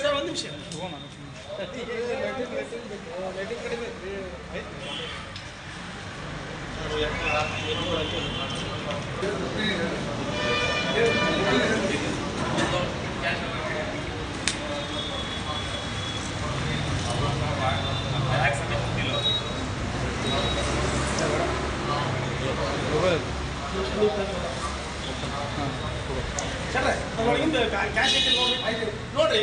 Sir ಒಂದು ನಿಮಿಷ sir ಒಳಗಿಂದ ಕ್ಯಾಶ್ ಐತೆ ನೋಡ್ರಿ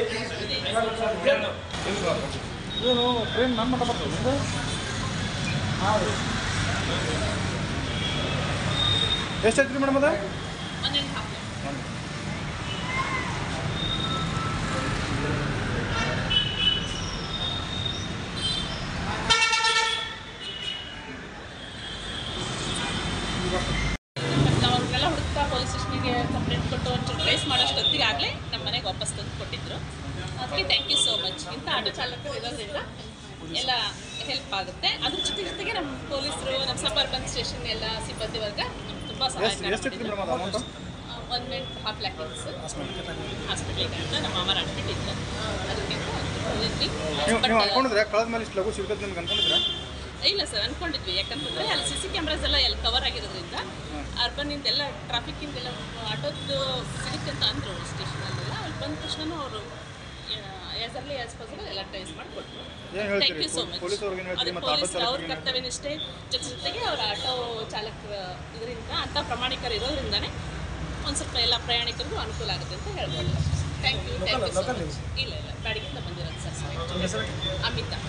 ಏನು ಟ್ರೈನ್ ನನ್ನ ಮಟ್ಟ ಬರ್ತದೆ ನಿಮ್ದು? ಹಾಂ ರೀ ಎಷ್ಟು ಐತ್ರಿ ಮೇಡಮ್ ಅದ? ಅವ್ರನ್ನೆಲ್ಲ ಹುಡುಕ್ತಾ ಪೊಲೀಸ್ ಸ್ಟೇಷನಿಗೆ ಕಂಪ್ಲೇಂಟ್ ಕೊಟ್ಟು ಒಂಚೂರು ಟ್ರೇಸ್ ಮಾಡೋಷ್ಟೊತ್ತಿಗೆ ಆಗಲೇ ನಮ್ಮ ಮನೆಗೆ ವಾಪಸ್ ತಂದು ಕೊಟ್ಟಿದ್ರು. ಅದಕ್ಕೆ ಥ್ಯಾಂಕ್ ಯು ಸೋ ಮಚ್. ಇಂಥ ಆಟೋ ಚಾಲಕರು ಇರೋದ್ರಿಂದ ಎಲ್ಲ ಹೆಲ್ಪ್ ಆಗುತ್ತೆ. ಅದ್ರ ಜೊತೆಗೆ ನಮ್ಮ ಪೊಲೀಸರು, ನಮ್ಮ ಸಬರ್ಬನ್ ಸ್ಟೇಷನ್ ಎಲ್ಲ ಸಿಬ್ಬಂದಿ ವರ್ಗ ತುಂಬ ಸಹಾಯ ಮಾಡಿದ್ರು. 1.5 lakh ಹಾಸ್ಪಿಟ್ಲಿಗೆ ಅಂತ ನಮ್ಮ ಮಾಮರ ಅಡ್ಮಿಟ್ಟಿದ್ರು. ಅದಕ್ಕಿಂತ ಕಳೆದ ಮೇಲೆ ಇಷ್ಟು ಲಘು ಸಿಗ್ತದೆ ನಿಮ್ಗೆ ಅನ್ಕೊಂಡಿದ್ರೆ? ಇಲ್ಲ ಸರ್, ಅಂದ್ಕೊಂಡಿದ್ವಿ. ಯಾಕಂತಂದರೆ ಅಲ್ಲಿ CC ಕ್ಯಾಮ್ರಾಸ್ ಎಲ್ಲ ಕವರ್ ಆಗಿರೋದ್ರಿಂದ ಅರ್ಬನ್ನಿಂದೆಲ್ಲ ಟ್ರಾಫಿಕ್ಕಿಂದೆಲ್ಲ ಆಟೋದ್ದು ಸಿಗುತ್ತೆ ಅಂತ ಅಂದರು ಸ್ಟೇಷನಲ್ಲೆಲ್ಲ. ಅಲ್ಲಿ ಬಂದ ತಕ್ಷಣ ಅವರು ಆ್ಯಸ್ ಅರ್ಲಿ ಆ್ಯಸ್ ಪಾಸಿಬಲ್ ಎಲ್ಲ ಟ್ರೇಸ್ ಮಾಡಿಕೊಟ್ರು. Thank you so much. ಅದು ಪೊಲೀಸ್ ಅವ್ರ ಕರ್ತವ್ಯನಿಷ್ಠೆ ಜೊತೆಗೆ ಅವರ ಆಟೋ ಚಾಲಕರ ಇದರಿಂದ ಅಂಥ ಪ್ರಮಾಣಿಕರು ಇರೋದ್ರಿಂದನೇ ಒಂದು ಸ್ವಲ್ಪ ಎಲ್ಲ ಪ್ರಯಾಣಿಕರಿಗೂ ಅನುಕೂಲ ಆಗುತ್ತೆ ಅಂತ ಹೇಳ್ಬೋದು. Thank you so much. ಇಲ್ಲ ಬ್ಯಾಡಿಗಿಂದ ಬಂದಿರೋದು ಸರ್. ಅಮಿತಾ.